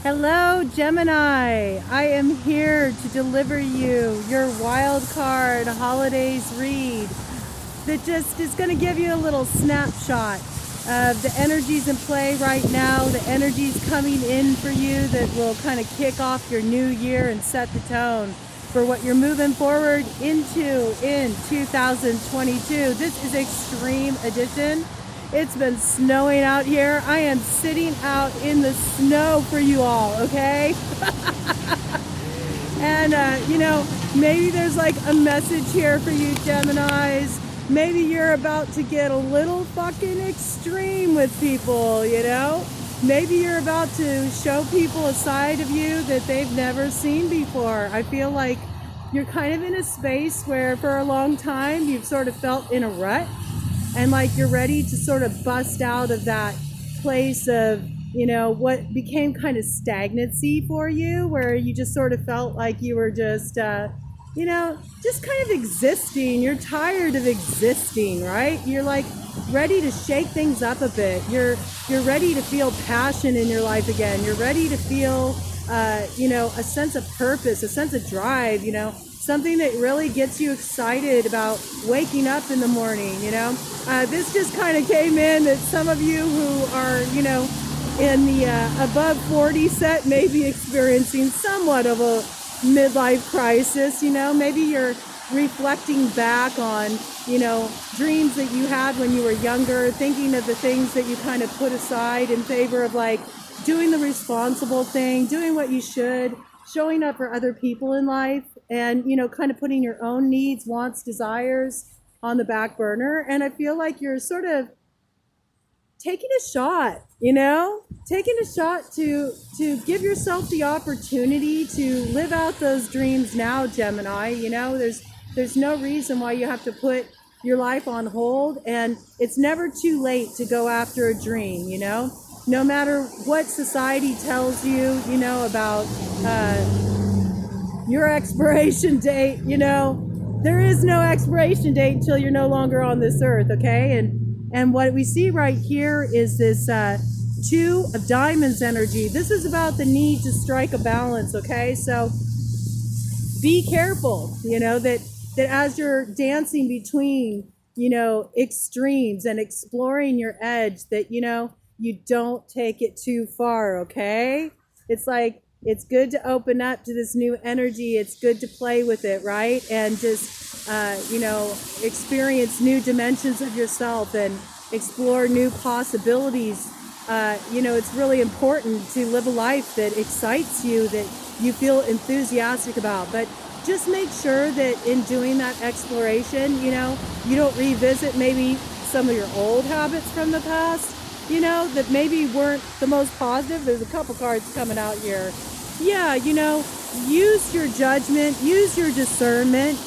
Hello, Gemini. I am here to deliver you your wild card Holidaze read that just is going to give you a little snapshot of the energies in play right now, the energies coming in for you that will kind of kick off your new year and set the tone for what you're moving forward into in 2022. This is Extreme Edition. It's been snowing out here. I am sitting out in the snow for you all, okay? And, maybe there's like a message here for you, Geminis. Maybe you're about to get a little fucking extreme with people, Maybe you're about to show people a side of you that they've never seen before. I feel like you're kind of in a space where for a long time you've sort of felt in a rut and like you're ready to sort of bust out of that place of what became kind of stagnancy for you, where you just sort of felt like you were just just kind of existing. You're tired of existing, right? You're like ready to shake things up a bit. You're ready to feel passion in your life again. You're ready to feel a sense of purpose, a sense of drive, something that really gets you excited about waking up in the morning. This just kind of came in that some of you who are in the above 40 set may be experiencing somewhat of a midlife crisis. Maybe you're reflecting back on dreams that you had when you were younger, thinking of the things that you kind of put aside in favor of like doing the responsible thing, doing what you should, showing up for other people in life, and kind of putting your own needs, wants, desires on the back burner. And I feel like you're sort of taking a shot, taking a shot to give yourself the opportunity to live out those dreams now, Gemini. There's no reason why you have to put your life on hold, and it's never too late to go after a dream. No matter what society tells you, about your expiration date, there is no expiration date until you're no longer on this earth, okay? And what we see right here is this Two of Diamonds energy. This is about the need to strike a balance, okay? So be careful, that as you're dancing between, extremes and exploring your edge, that, you don't take it too far, okay? It's like, it's good to open up to this new energy. It's good to play with it, right? And just, experience new dimensions of yourself and explore new possibilities. It's really important to live a life that excites you, that you feel enthusiastic about. But just make sure that in doing that exploration, you don't revisit maybe some of your old habits from the past, that maybe weren't the most positive. There's a couple cards coming out here. Yeah, use your judgment, use your discernment,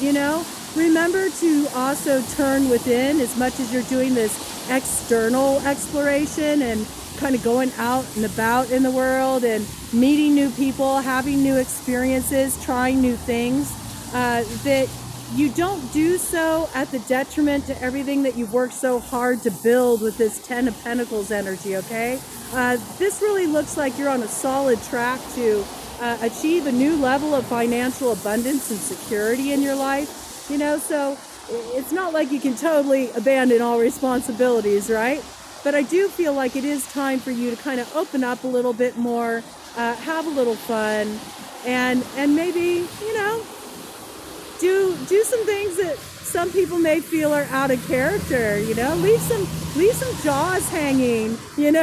Remember to also turn within as much as you're doing this external exploration and kind of going out and about in the world and meeting new people, having new experiences, trying new things, that you don't do so at the detriment to everything that you've worked so hard to build with this Ten of Pentacles energy, okay? This really looks like you're on a solid track to achieve a new level of financial abundance and security in your life, so it's not like you can totally abandon all responsibilities, right? But I do feel like it is time for you to kind of open up a little bit more, have a little fun, and maybe, do some things that some people may feel are out of character, leave some jaws hanging, give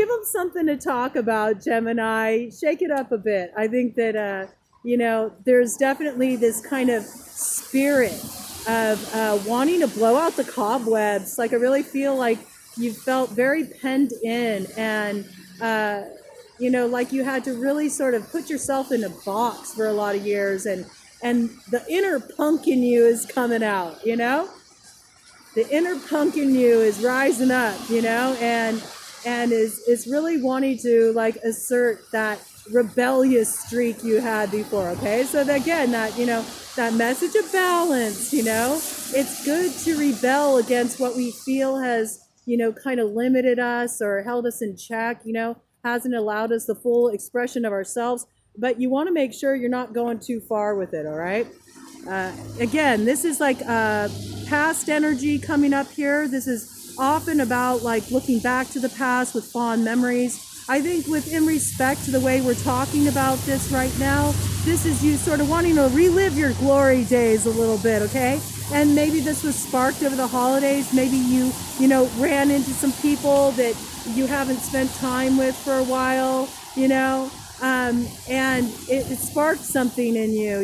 them something to talk about, Gemini. Shake it up a bit. I think that, there's definitely this kind of spirit of wanting to blow out the cobwebs. Like I really feel like you felt very penned in, and like you had to really sort of put yourself in a box for a lot of years, and the inner punk in you is coming out. The inner punk in you is rising up, and is really wanting to like assert that rebellious streak you had before, okay? So that, again, that message of balance, it's good to rebel against what we feel has, kind of limited us or held us in check, hasn't allowed us the full expression of ourselves. But you want to make sure you're not going too far with it, all right? Again, this is like past energy coming up here. This is often about like looking back to the past with fond memories. I think in respect to the way we're talking about this right now, this is you sort of wanting to relive your glory days a little bit, okay? And maybe this was sparked over the holidays. Maybe you ran into some people that you haven't spent time with for a while, and it sparked something in you,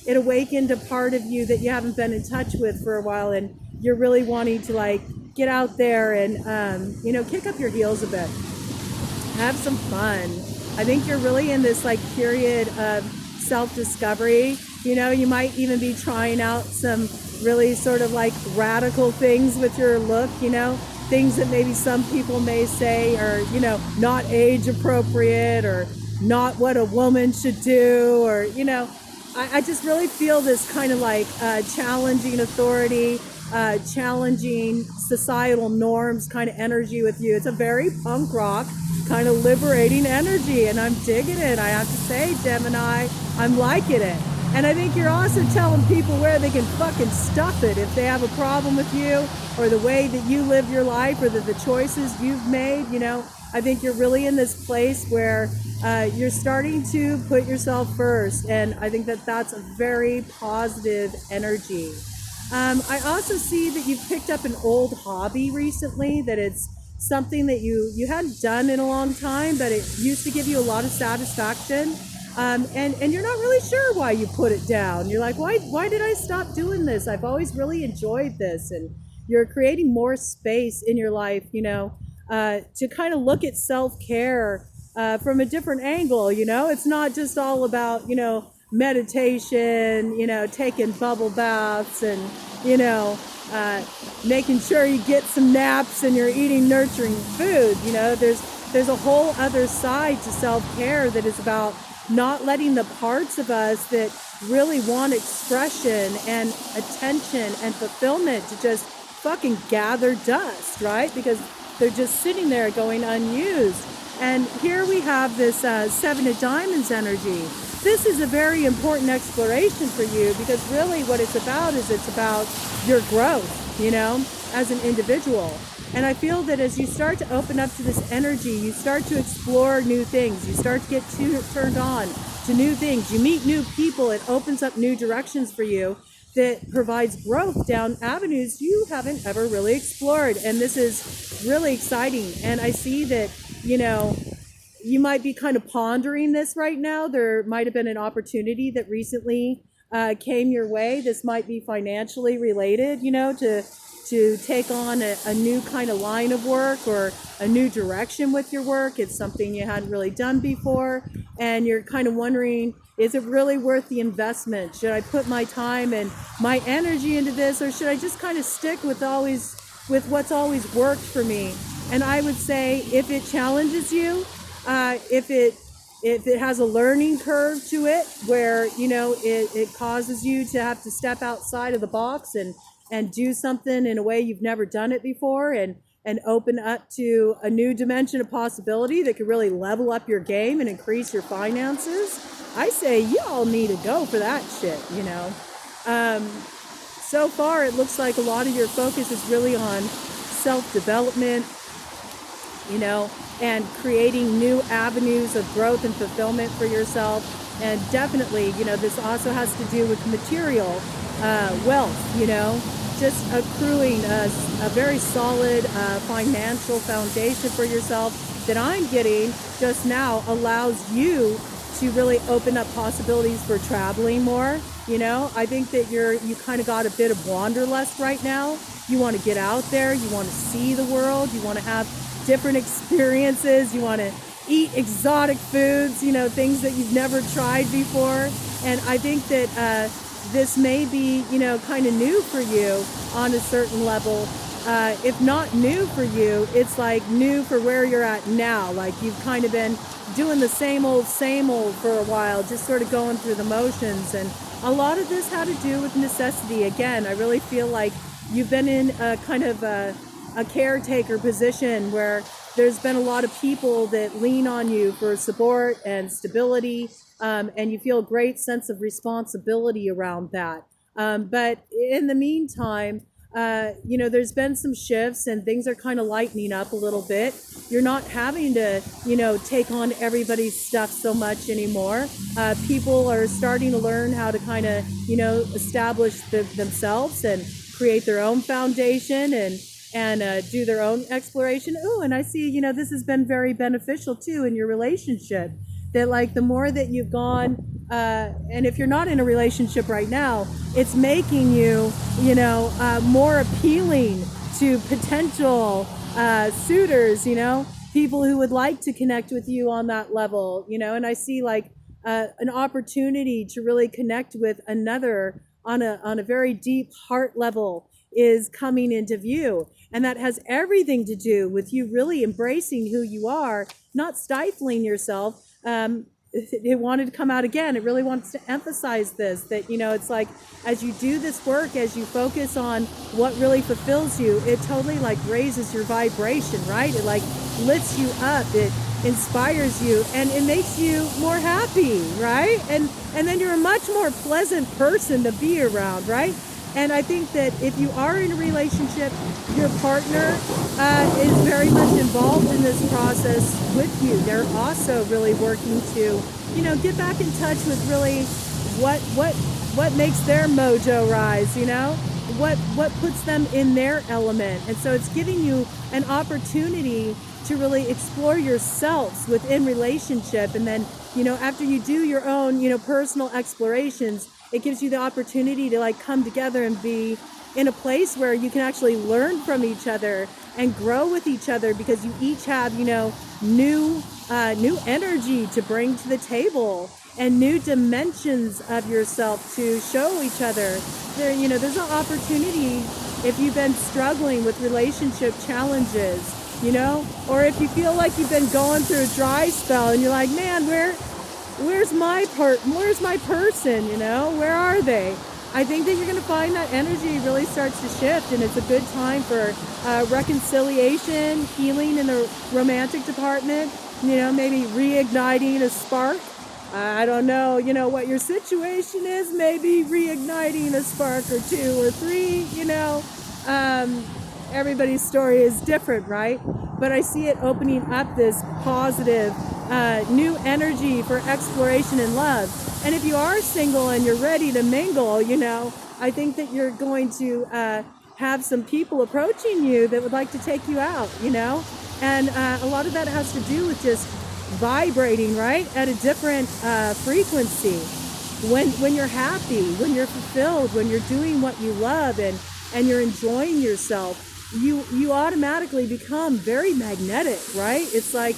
it awakened a part of you that you haven't been in touch with for a while, and you're really wanting to like get out there and kick up your heels a bit, have some fun. I think you're really in this like period of self-discovery. You might even be trying out some really sort of like radical things with your look, things that maybe some people may say are, not age appropriate or not what a woman should do, or, I just really feel this kind of like challenging authority, challenging societal norms kind of energy with you. It's a very punk rock kind of liberating energy, and I'm digging it. I have to say, Gemini, I'm liking it. And I think you're also telling people where they can fucking stuff it if they have a problem with you or the way that you live your life or the choices you've made. I think you're really in this place where you're starting to put yourself first, and I think that that's a very positive energy. I also see that you've picked up an old hobby recently, that it's something that you hadn't done in a long time, but it used to give you a lot of satisfaction. And you're not really sure why you put it down. You're like, why did I stop doing this? I've always really enjoyed this. And you're creating more space in your life, to kind of look at self-care from a different angle. It's not just all about, meditation, taking bubble baths and, making sure you get some naps and you're eating nurturing food. There's a whole other side to self-care that is about not letting the parts of us that really want expression and attention and fulfillment to just fucking gather dust, right? Because they're just sitting there going unused. And here we have this 7 of Diamonds energy. This is a very important exploration for you, because really what it's about is it's about your growth, as an individual. And I feel that as you start to open up to this energy, you start to explore new things. You start to get turned on to new things. You meet new people. It opens up new directions for you that provides growth down avenues you haven't ever really explored. And this is really exciting. And I see that, you might be kind of pondering this right now. There might have been an opportunity that recently came your way. This might be financially related, to take on a new kind of line of work or a new direction with your work. It's something you hadn't really done before, and you're kind of wondering, is it really worth the investment? Should I put my time and my energy into this, or should I just kind of stick with what's always worked for me? And I would say, if it challenges you, if it has a learning curve to it, where it causes you to have to step outside of the box and do something in a way you've never done it before, and open up to a new dimension of possibility that could really level up your game and increase your finances, I say y'all need to go for that shit, So far, it looks like a lot of your focus is really on self-development, and creating new avenues of growth and fulfillment for yourself. And definitely, this also has to do with material wealth, just accruing a very solid financial foundation for yourself that I'm getting just now allows you to really open up possibilities for traveling more. I think that you kind of got a bit of wanderlust right now. You want to get out there, you want to see the world, you want to have different experiences, you want to eat exotic foods, things that you've never tried before. And I think that this may be, kind of new for you on a certain level. If not new for you, it's like new for where you're at now. Like you've kind of been doing the same old for a while, just sort of going through the motions. And a lot of this had to do with necessity. Again, I really feel like you've been in a kind of a caretaker position where there's been a lot of people that lean on you for support and stability, and you feel a great sense of responsibility around that. But in the meantime, there's been some shifts and things are kind of lightening up a little bit. You're not having to, take on everybody's stuff so much anymore. People are starting to learn how to kind of, establish themselves and create their own foundation and do their own exploration. Oh, and I see, this has been very beneficial too in your relationship. That like the more that you've gone, and if you're not in a relationship right now, it's making you, more appealing to potential suitors, people who would like to connect with you on that level, and I see like an opportunity to really connect with another on a very deep heart level is coming into view. And that has everything to do with you really embracing who you are, not stifling yourself. It wanted to come out again. It really wants to emphasize this, that, it's like, as you do this work, as you focus on what really fulfills you, it totally like raises your vibration, right? It like lifts you up, it inspires you, and it makes you more happy, right? And then you're a much more pleasant person to be around, right? And I think that if you are in a relationship, your partner is very much involved in this process with you. They're also really working to, get back in touch with really what makes their mojo rise, what puts them in their element. And so it's giving you an opportunity to really explore yourselves within relationship. And then, after you do your own, personal explorations, it gives you the opportunity to like come together and be in a place where you can actually learn from each other and grow with each other, because you each have, new energy to bring to the table and new dimensions of yourself to show each other. There's an opportunity if you've been struggling with relationship challenges, or if you feel like you've been going through a dry spell and you're like, man, where's my person, where are they? I think that you're going to find that energy really starts to shift, and it's a good time for reconciliation, healing in the romantic department, maybe reigniting a spark. I don't know, what your situation is, maybe reigniting a spark or two or three, everybody's story is different, right? But I see it opening up this positive new energy for exploration and love. And if you are single and you're ready to mingle, I think that you're going to have some people approaching you that would like to take you out, and a lot of that has to do with just vibrating, right, at a different frequency. When you're happy, when you're fulfilled, when you're doing what you love and you're enjoying yourself, you automatically become very magnetic, right? It's like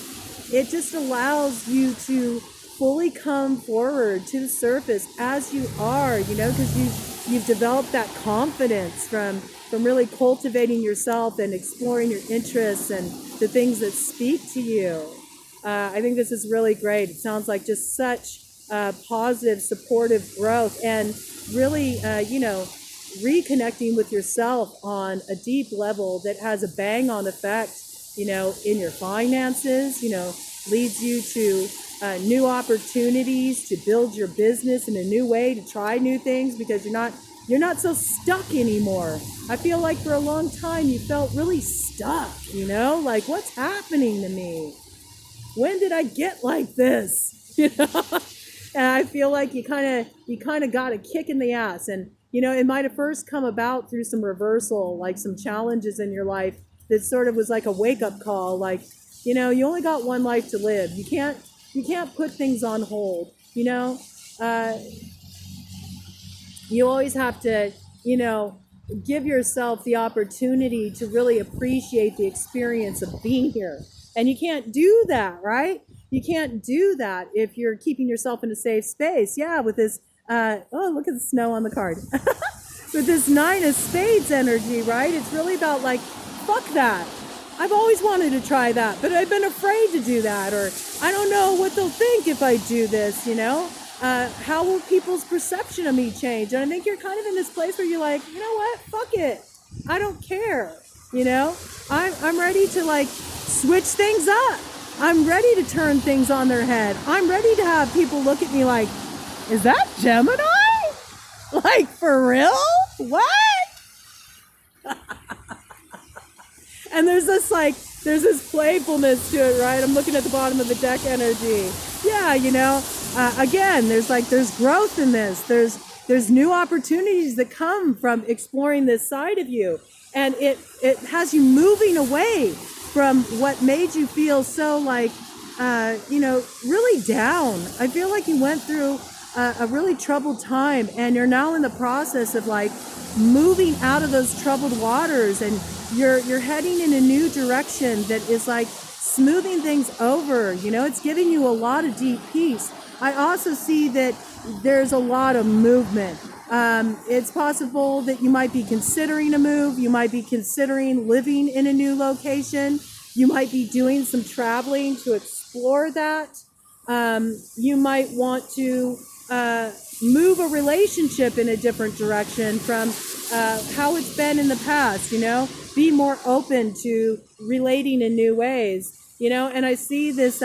it just allows you to fully come forward to the surface as you are, because you've developed that confidence from really cultivating yourself and exploring your interests and the things that speak to you. I think this is really great. It sounds like just such positive, supportive growth, and really, reconnecting with yourself on a deep level that has a bang-on effect, in your finances, leads you to new opportunities to build your business in a new way, to try new things, because you're not so stuck anymore. I feel like for a long time you felt really stuck, like, what's happening to me? When did I get like this? And I feel like you kind of got a kick in the ass, and it might have first come about through some reversal, like some challenges in your life that sort of was like a wake-up call, like, you only got one life to live. You can't put things on hold, you always have to, give yourself the opportunity to really appreciate the experience of being here. And you can't do that, right? You can't do that if you're keeping yourself in a safe space. Yeah, with this, oh, look at the snow on the card. With this 9 of Spades energy, right? It's really about like, fuck that. I've always wanted to try that, but I've been afraid to do that, or I don't know what they'll think if I do this, how will people's perception of me change? And I think you're kind of in this place where you're like, you know what, fuck it, I don't care, I'm ready to like switch things up. I'm ready to turn things on their head. I'm ready to have people look at me like, is that Gemini? Like, for real? What? And there's this playfulness to it, right? I'm looking at the bottom of the deck energy. Yeah, again, there's growth in this. There's new opportunities that come from exploring this side of you. And it has you moving away from what made you feel so really down. I feel like you went through a really troubled time, and you're now in the process of moving out of those troubled waters, and you're heading in a new direction that is smoothing things over. It's giving you a lot of deep peace. I also see that there's a lot of movement. It's possible that you might be considering a move. You might be considering living in a new location. You might be doing some traveling to explore that. You might want to move a relationship in a different direction from how it's been in the past, be more open to relating in new ways, and I see this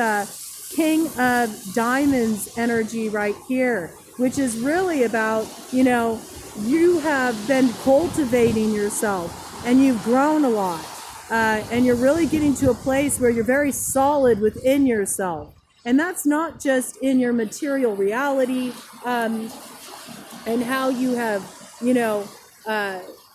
King of Diamonds energy right here, which is really about, you have been cultivating yourself and you've grown a lot, and you're really getting to a place where you're very solid within yourself. And that's not just in your material reality, and how you have,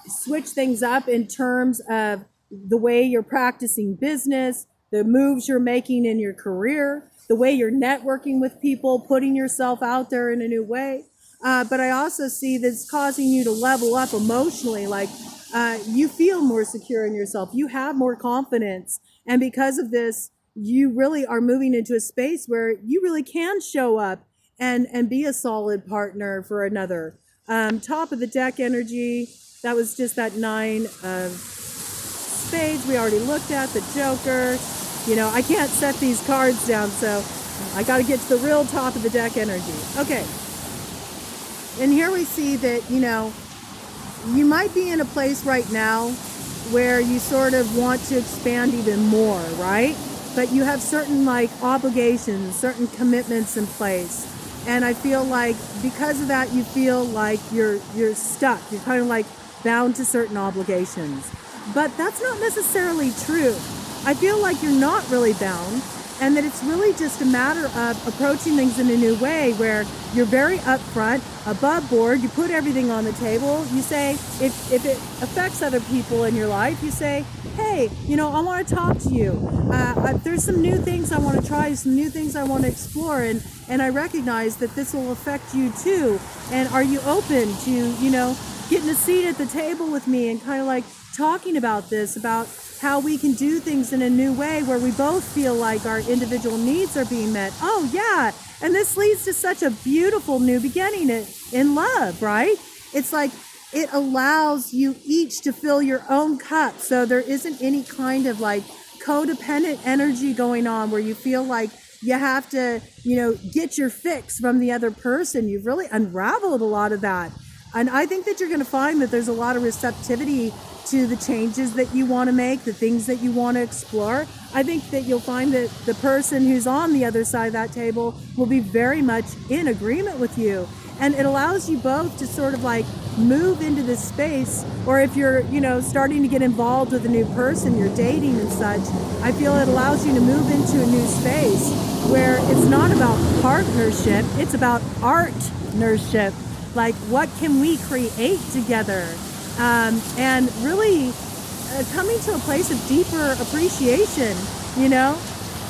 switched things up in terms of the way you're practicing business, the moves you're making in your career, the way you're networking with people, putting yourself out there in a new way. But I also see this causing you to level up emotionally, you feel more secure in yourself, you have more confidence. And because of this, you really are moving into a space where you really can show up and be a solid partner for another. Top of the deck energy, that was just that 9 of spades we already looked at, the Joker. I can't set these cards down, so I got to get to the real top of the deck energy. Okay. And here we see that, you might be in a place right now where you sort of want to expand even more, right? But you have certain obligations, certain commitments in place. And I feel like because of that, you feel like you're stuck. You're kind of bound to certain obligations. But that's not necessarily true. I feel like you're not really bound, and that it's really just a matter of approaching things in a new way where you're very upfront, above board, you put everything on the table. You say, if it affects other people in your life, you say, hey, I want to talk to you. There's some new things I want to try, some new things I want to explore, and I recognize that this will affect you too. And are you open to, getting a seat at the table with me and kind of talking about this, about how we can do things in a new way where we both feel like our individual needs are being met. Oh yeah, and this leads to such a beautiful new beginning in love, right? It's it allows you each to fill your own cup, so there isn't any kind of codependent energy going on where you feel like you have to, get your fix from the other person. You've really unraveled a lot of that. And I think that you're going to find that there's a lot of receptivity to the changes that you want to make, the things that you want to explore. I think that you'll find that the person who's on the other side of that table will be very much in agreement with you. And it allows you both to sort of move into this space, or if you're, starting to get involved with a new person, you're dating and such, I feel it allows you to move into a new space where it's not about partnership, it's about artnership. What can we create together? And really coming to a place of deeper appreciation,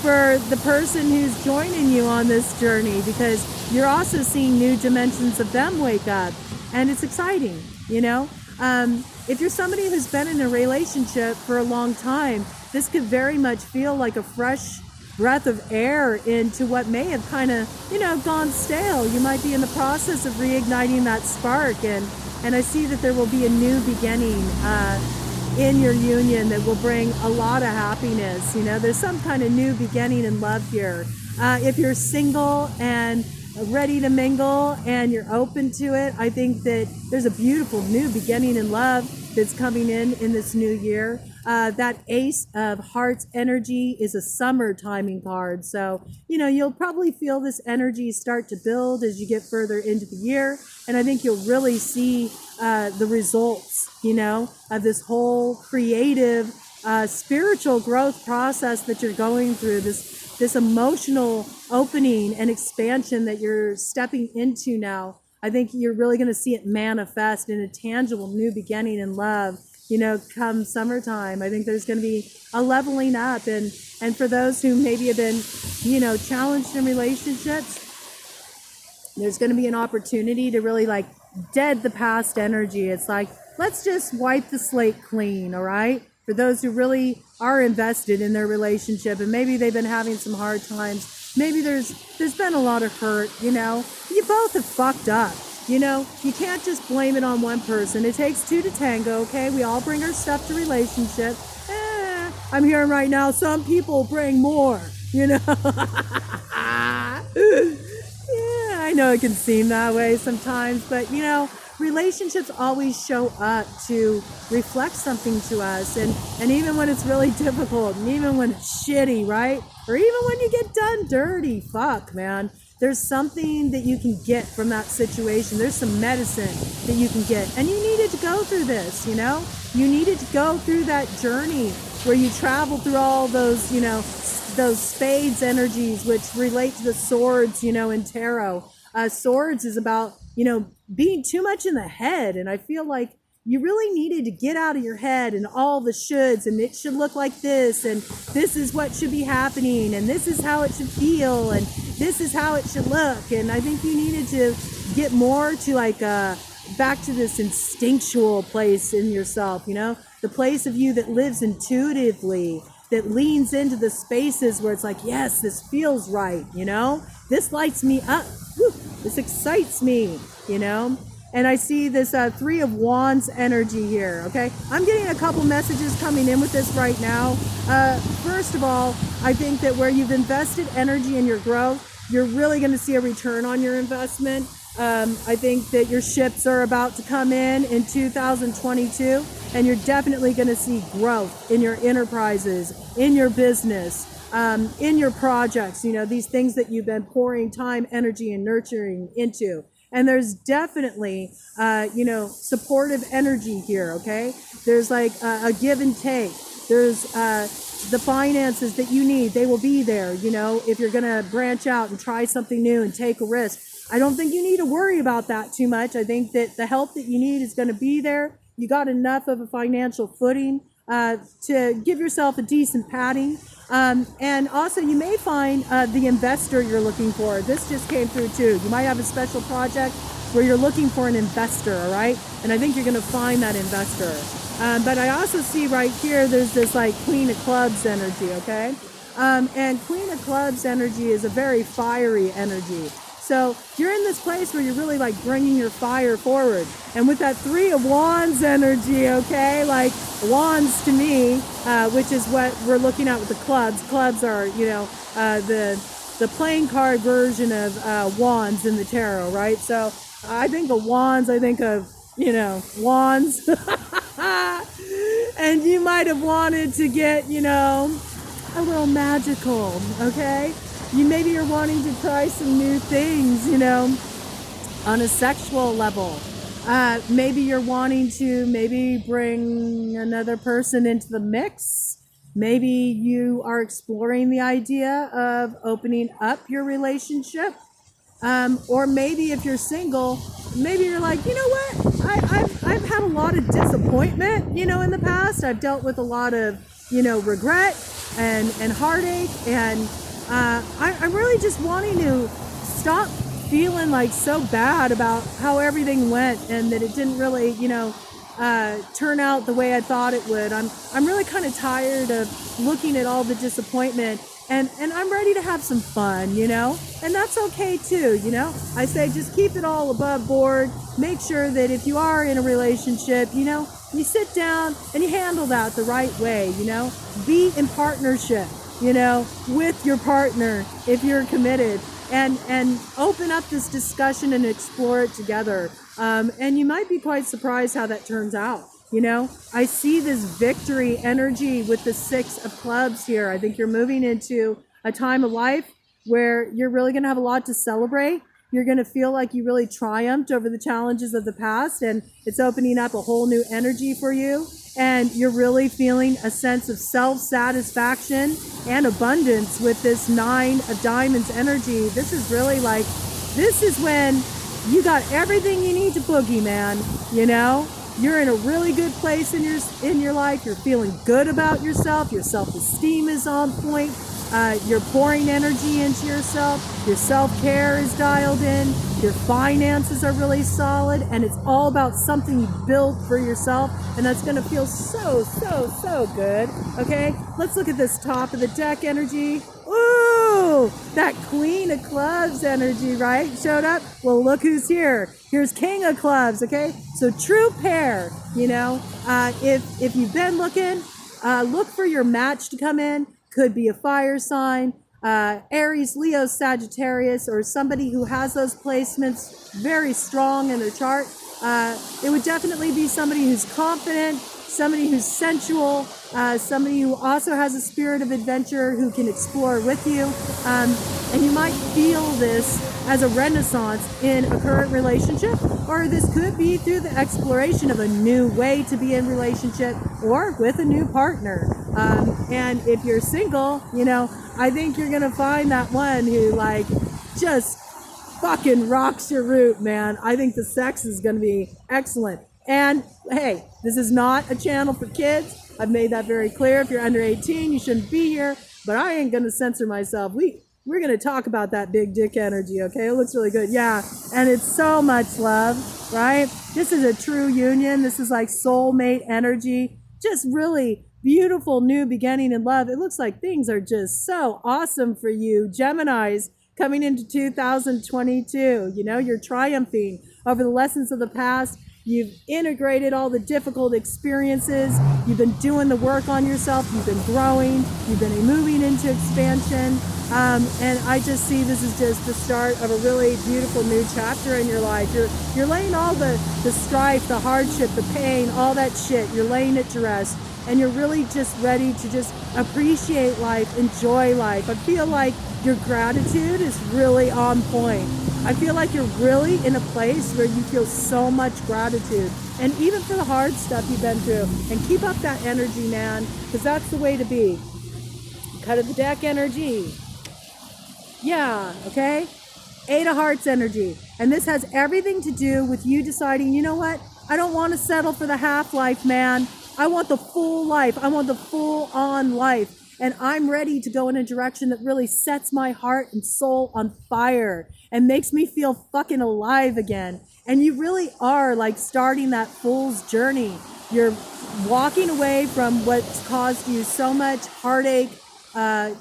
for the person who's joining you on this journey, because you're also seeing new dimensions of them wake up, and it's exciting, If you're somebody who's been in a relationship for a long time, this could very much feel like a fresh breath of air into what may have kind of, gone stale. You might be in the process of reigniting that spark, and I see that there will be a new beginning in your union that will bring a lot of happiness. There's some kind of new beginning in love here. If you're single and ready to mingle and you're open to it, I think that there's a beautiful new beginning in love that's coming in this new year. That Ace of Hearts energy is a summer timing card. So, you'll probably feel this energy start to build as you get further into the year. And I think you'll really see the results, of this whole creative, spiritual growth process that you're going through, this emotional opening and expansion that you're stepping into now. I think you're really going to see it manifest in a tangible new beginning in love, come summertime. I think there's going to be a leveling up. And for those who maybe have been, challenged in relationships, there's going to be an opportunity to really dead the past energy. It's like, let's just wipe the slate clean, all right? For those who really are invested in their relationship and maybe they've been having some hard times, maybe there's been a lot of hurt, you both have fucked up. You can't just blame it on one person. It takes two to tango, okay? We all bring our stuff to relationship. I'm hearing right now, some people bring more, Yeah, I know it can seem that way sometimes, but, relationships always show up to reflect something to us. And even when it's really difficult, and even when it's shitty, right? Or even when you get done dirty, fuck, man. There's something that you can get from that situation. There's some medicine that you can get. And you needed to go through this, You needed to go through that journey where you travel through all those, those spades energies, which relate to the swords, in tarot. Swords is about, being too much in the head. And I feel like you really needed to get out of your head and all the shoulds, and it should look like this, and this is what should be happening, and this is how it should feel, and this is how it should look. And I think you needed to get more to back to this instinctual place in yourself, the place of you that lives intuitively, that leans into the spaces where it's like, yes, this feels right, this lights me up. Woo, this excites me, And I see this Three of Wands energy here, okay? I'm getting a couple messages coming in with this right now. First of all, I think that where you've invested energy in your growth, you're really going to see a return on your investment. I think that your ships are about to come in 2022, and you're definitely going to see growth in your enterprises, in your business, in your projects, these things that you've been pouring time, energy, and nurturing into. And there's definitely, supportive energy here, okay? There's a give and take. There's the finances that you need. They will be there, if you're going to branch out and try something new and take a risk. I don't think you need to worry about that too much. I think that the help that you need is going to be there. You got enough of a financial footing to give yourself a decent padding. And also you may find the investor you're looking for. This just came through too. You might have a special project where you're looking for an investor, all right? And I think you're going to find that investor. But I also see right here, there's this Queen of Clubs energy, okay? And Queen of Clubs energy is a very fiery energy. So you're in this place where you're really bringing your fire forward. And with that Three of Wands energy, okay, wands to me, which is what we're looking at with the clubs. Clubs are, the playing card version of wands in the tarot, right? So I think of wands, I think of, wands. And you might have wanted to get, a little magical, okay? Maybe you're wanting to try some new things, on a sexual level. Maybe you're wanting to bring another person into the mix. Maybe you are exploring the idea of opening up your relationship. Or maybe if you're single, maybe you're like, I've had a lot of disappointment, in the past. I've dealt with a lot of, regret and heartache, and I'm really just wanting to stop feeling so bad about how everything went and that it didn't really, turn out the way I thought it would. I'm really kind of tired of looking at all the disappointment, and I'm ready to have some fun, and that's okay too, I say just keep it all above board. Make sure that if you are in a relationship, you sit down and you handle that the right way, be in partnership, with your partner if you're committed, and open up this discussion and explore it together. And you might be quite surprised how that turns out. You know, I see this victory energy with the 6 of clubs here. I think you're moving into a time of life where you're really going to have a lot to celebrate. You're going to feel like you really triumphed over the challenges of the past, and it's opening up a whole new energy for you. And you're really feeling a sense of self-satisfaction and abundance with this 9 of diamonds energy. This is really like, this is when you got everything you need to boogie, man. You know, you're in a really good place in your life. You're feeling good about yourself. Your self-esteem is on point. You're pouring energy into yourself. Your self-care is dialed in. Your finances are really solid, and it's all about something you build for yourself, and that's going to feel so good. Okay, let's look at this top of the deck energy. Ooh, that Queen of Clubs energy, right? Showed up. Well, look who's here. Here's King of Clubs. Okay, so true pair. You know, if you've been looking, look for your match to come in. Could be a fire sign, Aries, Leo, Sagittarius, or somebody who has those placements very strong in their chart. It would definitely be somebody who's confident, somebody who's sensual, somebody who also has a spirit of adventure, who can explore with you. And you might feel this as a renaissance in a current relationship, or this could be through the exploration of a new way to be in relationship or with a new partner. And if you're single, you know, I think you're gonna find that one who like just fucking rocks your root, man. I think the sex is gonna be excellent. And hey, this is not a channel for kids. I've made that very clear. If you're under 18, you shouldn't be here, but I ain't gonna censor myself. We're gonna talk about that big dick energy, okay? It looks really good, yeah. And it's so much love, right? This is a true union. This is like soulmate energy. Just really beautiful new beginning in love. It looks like things are just so awesome for you, Geminis, coming into 2022. You know, you're triumphing over the lessons of the past. You've integrated all the difficult experiences. You've been doing the work on yourself. You've been growing. You've been moving into expansion. And I just see this is just the start of a really beautiful new chapter in your life. You're laying all the strife, the hardship, the pain, all that shit. You're laying it to rest. And you're really just ready to just appreciate life, enjoy life. I feel like your gratitude is really on point. I feel like you're really in a place where you feel so much gratitude. And even for the hard stuff you've been through. And keep up that energy, man, because that's the way to be. Cut of the deck energy. Yeah, okay? 8 of Hearts energy. And this has everything to do with you deciding, you know what? I don't want to settle for the half-life, man. I want the full life. I want the full-on life. And I'm ready to go in a direction that really sets my heart and soul on fire and makes me feel fucking alive again. And you really are like starting that fool's journey. You're walking away from what's caused you so much heartache,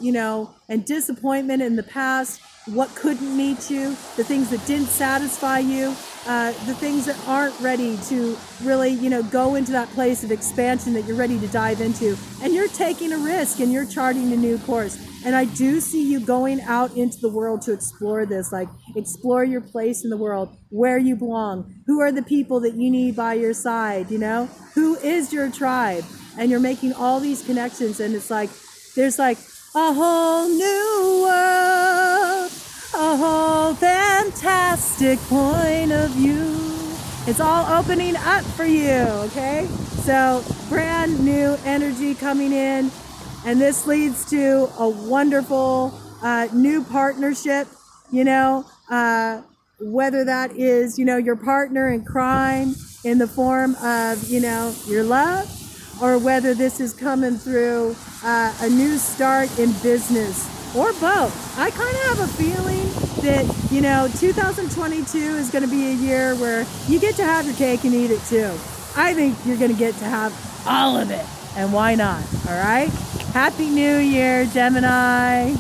you know, and disappointment in the past, what couldn't meet you, the things that didn't satisfy you, the things that aren't ready to really, you know, go into that place of expansion that you're ready to dive into. And you're taking a risk and you're charting a new course. And I do see you going out into the world to explore this, like explore your place in the world, where you belong, who are the people that you need by your side, you know, who is your tribe. And you're making all these connections, and it's like, there's like a whole new world, a whole fantastic point of view. It's all opening up for you, okay? So brand new energy coming in, and this leads to a wonderful new partnership, you know, whether that is, you know, your partner in crime in the form of, you know, your love, or whether this is coming through a new start in business, or both. I kind of have a feeling that, you know, 2022 is going to be a year where you get to have your cake and eat it too. I think you're going to get to have all of it. And why not? All right? Happy New Year, Gemini.